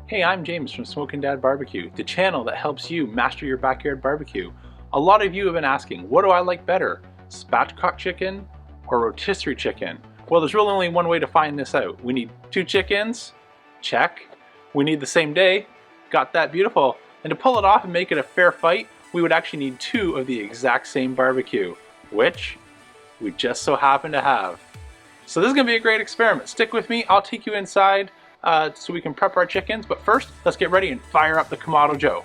Hey, I'm James from Smokin' Dad Barbecue, the channel that helps you master your backyard barbecue. A lot of you have been asking, what do I like better, spatchcock chicken or rotisserie chicken? Well, there's really only one way to find this out. We need 2 chickens, check. We need the same day, got that, beautiful. And to pull it off and make it a fair fight, we would actually need 2 of the exact same barbecue, which we just so happen to have. So this is gonna be a great experiment. Stick with me, I'll take you inside so we can prep our chickens, but first, let's get ready and fire up the Kamado Joe.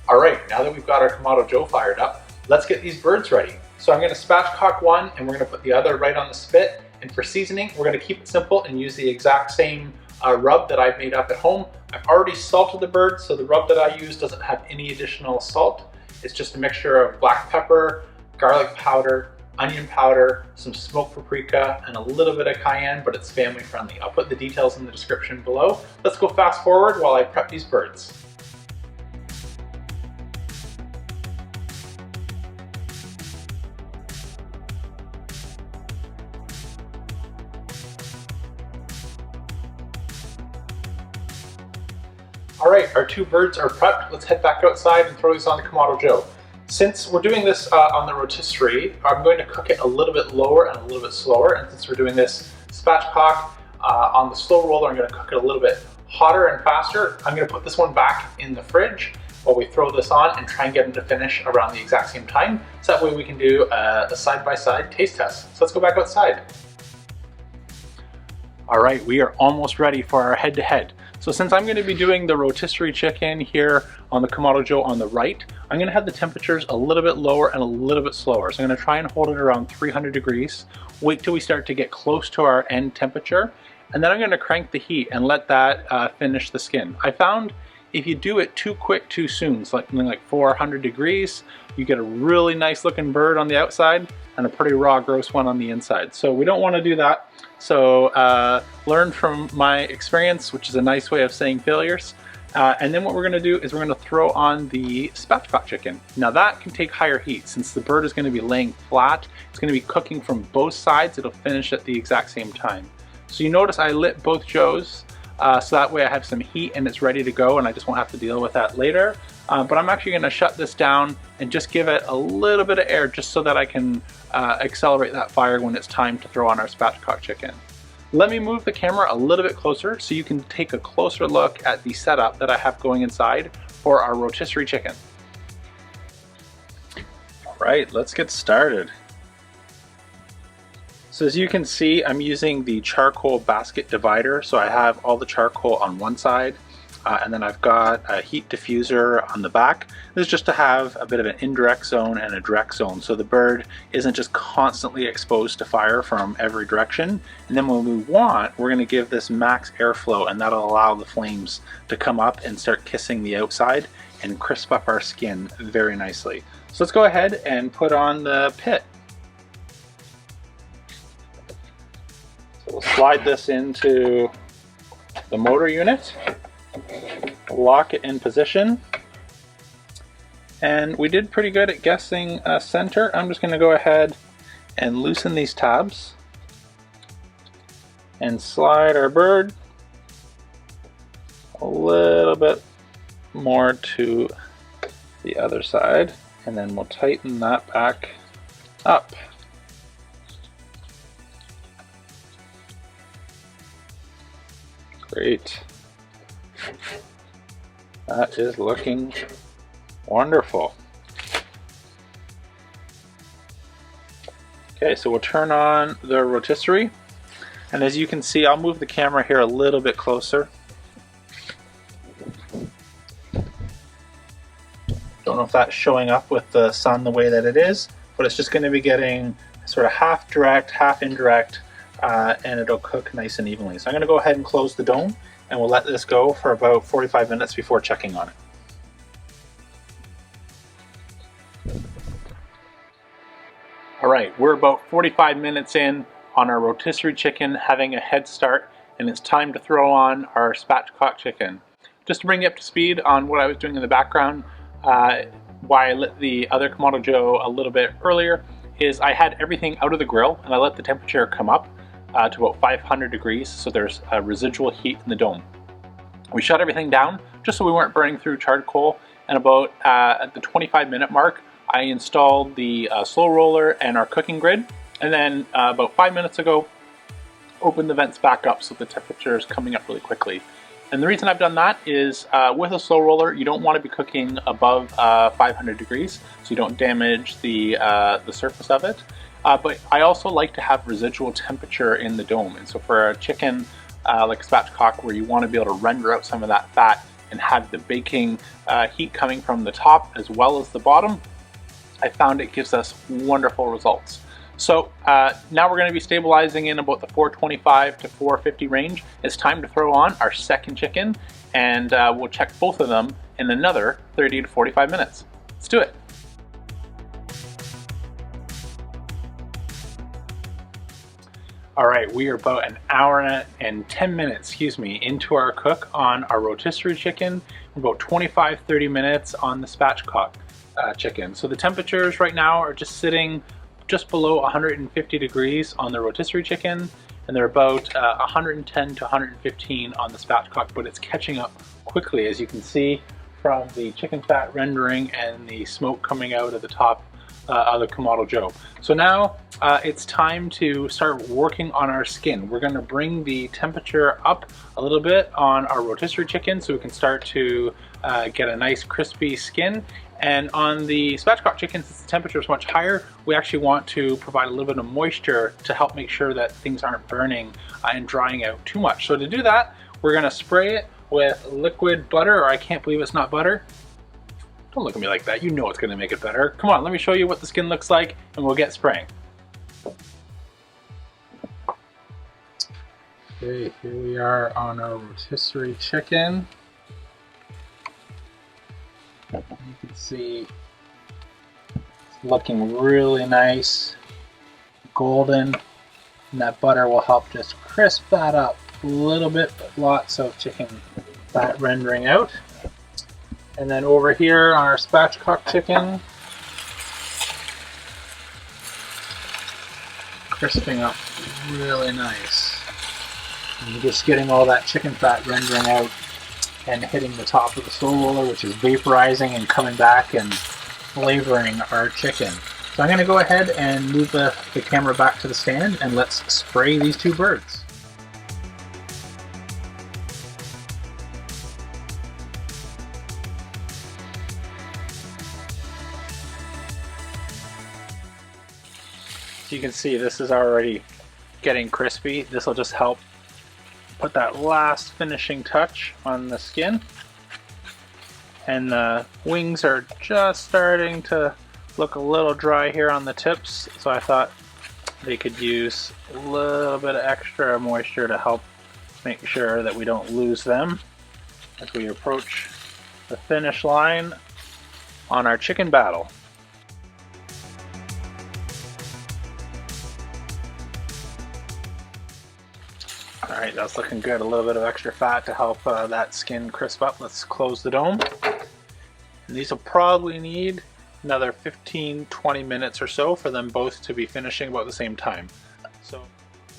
All right, now that we've got our Kamado Joe fired up, let's get these birds ready. So I'm gonna spatchcock one and we're gonna put the other right on the spit. And for seasoning, we're gonna keep it simple and use the exact same rub that I've made up at home. I've already salted the bird, so the rub that I use doesn't have any additional salt. It's just a mixture of black pepper, garlic powder, onion powder, some smoked paprika, and a little bit of cayenne, but it's family friendly. I'll put the details in the description below. Let's go fast forward while I prep these birds. All right, our 2 birds are prepped. Let's head back outside and throw these on the Kamado Joe. Since we're doing this on the rotisserie, I'm going to cook it a little bit lower and a little bit slower. And since we're doing this spatchcock on the SloRoller, I'm going to cook it a little bit hotter and faster. I'm going to put this one back in the fridge while we throw this on and try and get them to finish around the exact same time. So that way we can do a side-by-side taste test. So let's go back outside. All right, we are almost ready for our head-to-head. So since I'm going to be doing the rotisserie chicken here on the Kamado Joe on the right, I'm going to have the temperatures a little bit lower and a little bit slower. So I'm going to try and hold it around 300 degrees, wait till we start to get close to our end temperature, and then I'm going to crank the heat and let that finish the skin. I found if you do it too quick too soon, something like 400 degrees, you get a really nice looking bird on the outside and a pretty raw, gross one on the inside. So we don't want to do that. So learn from my experience, which is a nice way of saying failures. And then what we're gonna do is we're gonna throw on the spatchcock chicken. Now that can take higher heat. Since the bird is gonna be laying flat, it's gonna be cooking from both sides. It'll finish at the exact same time. So you notice I lit both Joes, so that way I have some heat and it's ready to go and I just won't have to deal with that later. But I'm actually gonna shut this down and just give it a little bit of air just so that I can accelerate that fire when it's time to throw on our spatchcock chicken. Let me move the camera a little bit closer so you can take a closer look at the setup that I have going inside for our rotisserie chicken. All right, let's get started. So as you can see, I'm using the charcoal basket divider. So I have all the charcoal on one side, and then I've got a heat diffuser on the back. This is just to have a bit of an indirect zone and a direct zone, so the bird isn't just constantly exposed to fire from every direction. And then when we want, we're gonna give this max airflow, and that'll allow the flames to come up and start kissing the outside and crisp up our skin very nicely. So let's go ahead and put on the pit. So we'll slide this into the motor unit, lock it in position, and we did pretty good at guessing center. I'm just going to go ahead and loosen these tabs and slide our bird a little bit more to the other side, and then we'll tighten that back up. Great. That is looking wonderful. Okay, so we'll turn on the rotisserie. And as you can see, I'll move the camera here a little bit closer. Don't know if that's showing up with the sun the way that it is, but it's just going to be getting sort of half direct, half indirect, and it'll cook nice and evenly. So I'm going to go ahead and close the dome, and we'll let this go for about 45 minutes before checking on it. All right, we're about 45 minutes in on our rotisserie chicken, having a head start, and it's time to throw on our spatchcock chicken. Just to bring you up to speed on what I was doing in the background, why I lit the other Kamado Joe a little bit earlier is I had everything out of the grill and I let the temperature come up to about 500 degrees, so there's a residual heat in the dome. We shut everything down just so we weren't burning through charcoal, and about at the 25-minute mark I installed the SloRoller and our cooking grid, and then about 5 minutes ago opened the vents back up so the temperature is coming up really quickly. And the reason I've done that is with a SloRoller you don't want to be cooking above 500 degrees so you don't damage the surface of it. But I also like to have residual temperature in the dome, and so for a chicken like a spatchcock where you want to be able to render out some of that fat and have the baking heat coming from the top as well as the bottom, I found it gives us wonderful results. So now we're going to be stabilizing in about the 425 to 450 range. It's time to throw on our second chicken, and we'll check both of them in another 30 to 45 minutes. Let's do it. All right, we are about an hour and 10 minutes, into our cook on our rotisserie chicken. We're about 25-30 minutes on the spatchcock chicken. So the temperatures right now are just sitting just below 150 degrees on the rotisserie chicken, and they're about 110 to 115 on the spatchcock, but it's catching up quickly, as you can see from the chicken fat rendering and the smoke coming out of the top of the Kamado Joe. So now it's time to start working on our skin. We're going to bring the temperature up a little bit on our rotisserie chicken so we can start to get a nice crispy skin. And on the spatchcock chicken, since the temperature is much higher, we actually want to provide a little bit of moisture to help make sure that things aren't burning and drying out too much. So to do that, we're going to spray it with liquid butter, or I can't believe it's not butter. Don't look at me like that, you know it's going to make it better. Come on, let me show you what the skin looks like and we'll get spraying. Okay, here we are on our rotisserie chicken. You can see it's looking really nice, golden, and that butter will help just crisp that up a little bit, but lots of chicken fat rendering out. And then over here on our spatchcock chicken, crisping up really nice. And you're just getting all that chicken fat rendering out and hitting the top of the SloRoller, which is vaporizing and coming back and flavoring our chicken. So I'm going to go ahead and move the camera back to the stand and let's spray these two birds. So you can see this is already getting crispy. This will just help put that last finishing touch on the skin. And the wings are just starting to look a little dry here on the tips, so I thought they could use a little bit of extra moisture to help make sure that we don't lose them as we approach the finish line on our chicken battle. Alright, that's looking good. A little bit of extra fat to help that skin crisp up. Let's close the dome. And these will probably need another 15-20 minutes or so for them both to be finishing about the same time.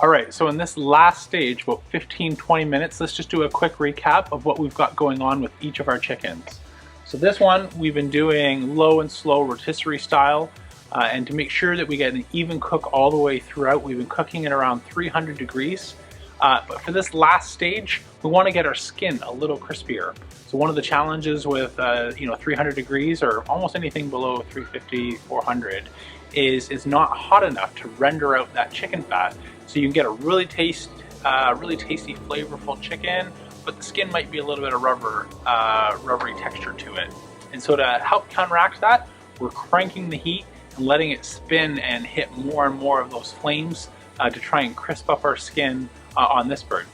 Alright, so in this last stage, about 15-20 minutes, let's just do a quick recap of what we've got going on with each of our chickens. So this one, we've been doing low and slow rotisserie style, and to make sure that we get an even cook all the way throughout, we've been cooking at around 300 degrees. But for this last stage, we want to get our skin a little crispier. So one of the challenges with 300 degrees or almost anything below 350, 400 is not hot enough to render out that chicken fat. So you can get a really tasty, flavorful chicken, but the skin might be a little bit of rubbery texture to it. And so to help counteract that, we're cranking the heat and letting it spin and hit more and more of those flames to try and crisp up our skin on this bird.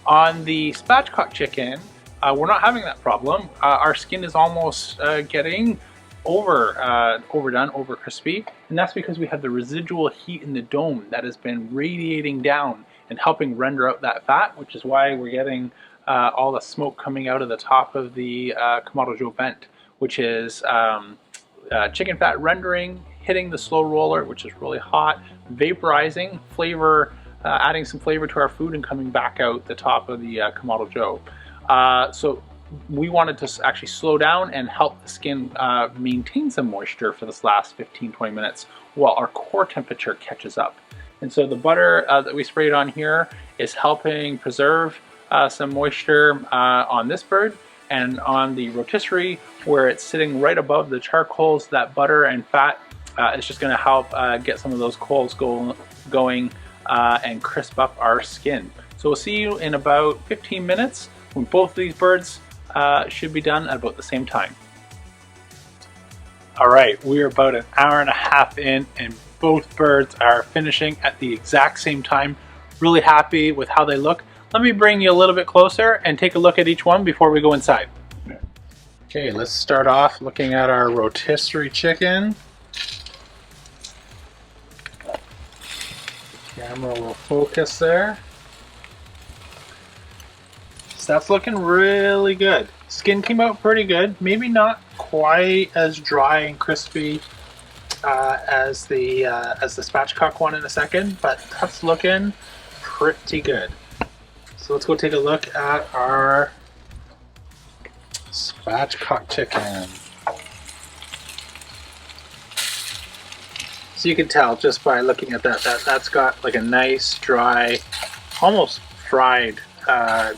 On the spatchcock chicken, we're not having that problem. Our skin is almost getting overdone, over crispy, and that's because we have the residual heat in the dome that has been radiating down and helping render out that fat, which is why we're getting all the smoke coming out of the top of the Kamado Joe vent, which is chicken fat rendering, hitting the slow roller, which is really hot, vaporizing, flavor, adding some flavor to our food and coming back out the top of the Kamado Joe. So we wanted to actually slow down and help the skin maintain some moisture for this last 15-20 minutes while our core temperature catches up. And so the butter that we sprayed on here is helping preserve some moisture on this bird, and on the rotisserie, where it's sitting right above the charcoals, that butter and fat is just going to help get some of those coals going and crisp up our skin. So we'll see you in about 15 minutes when both of these birds should be done at about the same time. All right, we're about an hour and a half in and both birds are finishing at the exact same time. Really happy with how they look. Let me bring you a little bit closer and take a look at each one before we go inside. Okay, let's start off looking at our rotisserie chicken. Camera will focus there. So that's looking really good. Skin came out pretty good. Maybe not quite as dry and crispy as the spatchcock one in a second, but that's looking pretty good. So let's go take a look at our spatchcock chicken. So you can tell just by looking at that's got like a nice, dry, almost fried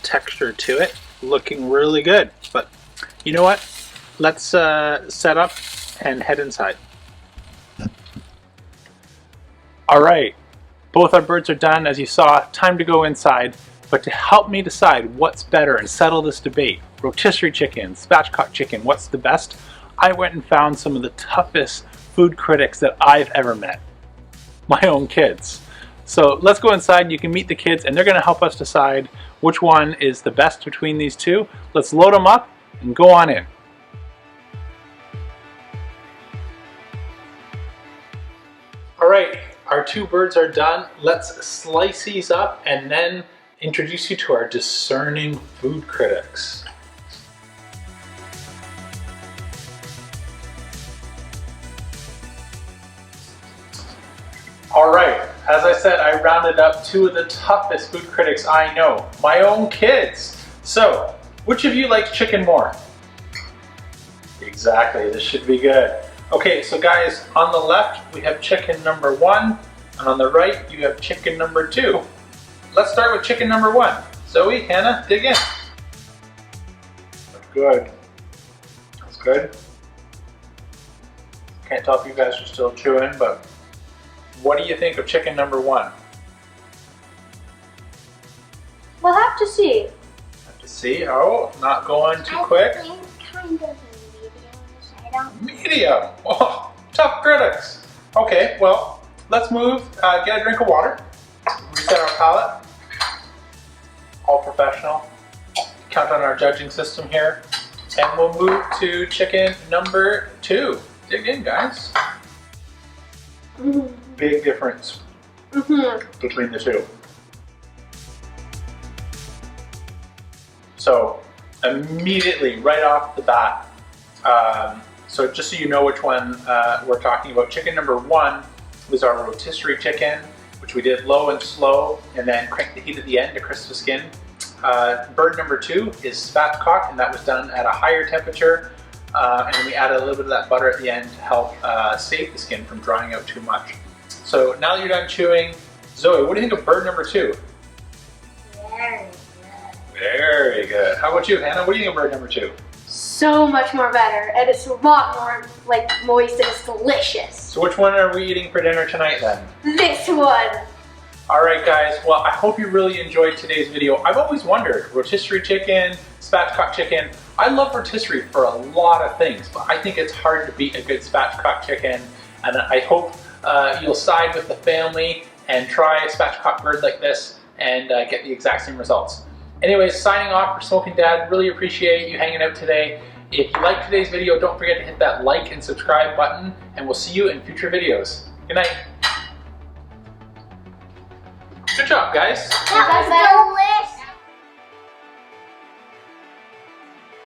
texture to it. Looking really good. But you know what? Let's set up and head inside. All right, both our birds are done, as you saw. Time to go inside. But to help me decide what's better and settle this debate, rotisserie chicken, spatchcock chicken, what's the best? I went and found some of the toughest food critics that I've ever met. My own kids. So let's go inside, you can meet the kids and they're gonna help us decide which one is the best between these two. Let's load them up and go on in. All right, our two birds are done. Let's slice these up and then introduce you to our discerning food critics. All right, as I said, I rounded up two of the toughest food critics I know, my own kids. So, which of you likes chicken more? Exactly, this should be good. Okay, so guys, on the left, we have chicken number 1, and on the right, you have chicken number 2. Let's start with chicken number 1. Zoe, Hannah, dig in. That's good. That's good. Can't tell if you guys are still chewing, but what do you think of chicken number 1? We'll have to see. Have to see. Oh, not going too quick. I think kind of Medium. Oh, tough critics. Okay, well, let's move. Get a drink of water. Reset our palate. All professional. Count on our judging system here. And we'll move to chicken number 2. Dig in, guys. Big difference between the two. So, immediately, right off the bat, so just so you know which one we're talking about, chicken number 1 was our rotisserie chicken, which we did low and slow, and then cranked the heat at the end to crisp the skin. Bird number 2 is spatchcocked, and that was done at a higher temperature, and we added a little bit of that butter at the end to help save the skin from drying out too much. So now that you're done chewing, Zoe, what do you think of bird number 2? Very good. Very good. How about you, Hannah? What do you think of bird number 2? So much more better, and it's a lot more like moist and it's delicious. So which one are we eating for dinner tonight then? This one. Alright guys, well I hope you really enjoyed today's video. I've always wondered, rotisserie chicken, spatchcock chicken. I love rotisserie for a lot of things, but I think it's hard to beat a good spatchcock chicken, and I hope you'll side with the family and try a spatchcock bird like this and get the exact same results. Anyways, signing off for Smoking Dad. Really appreciate you hanging out today. If you liked today's video, don't forget to hit that like and subscribe button, and we'll see you in future videos. Good night. Good job, guys. That was delicious.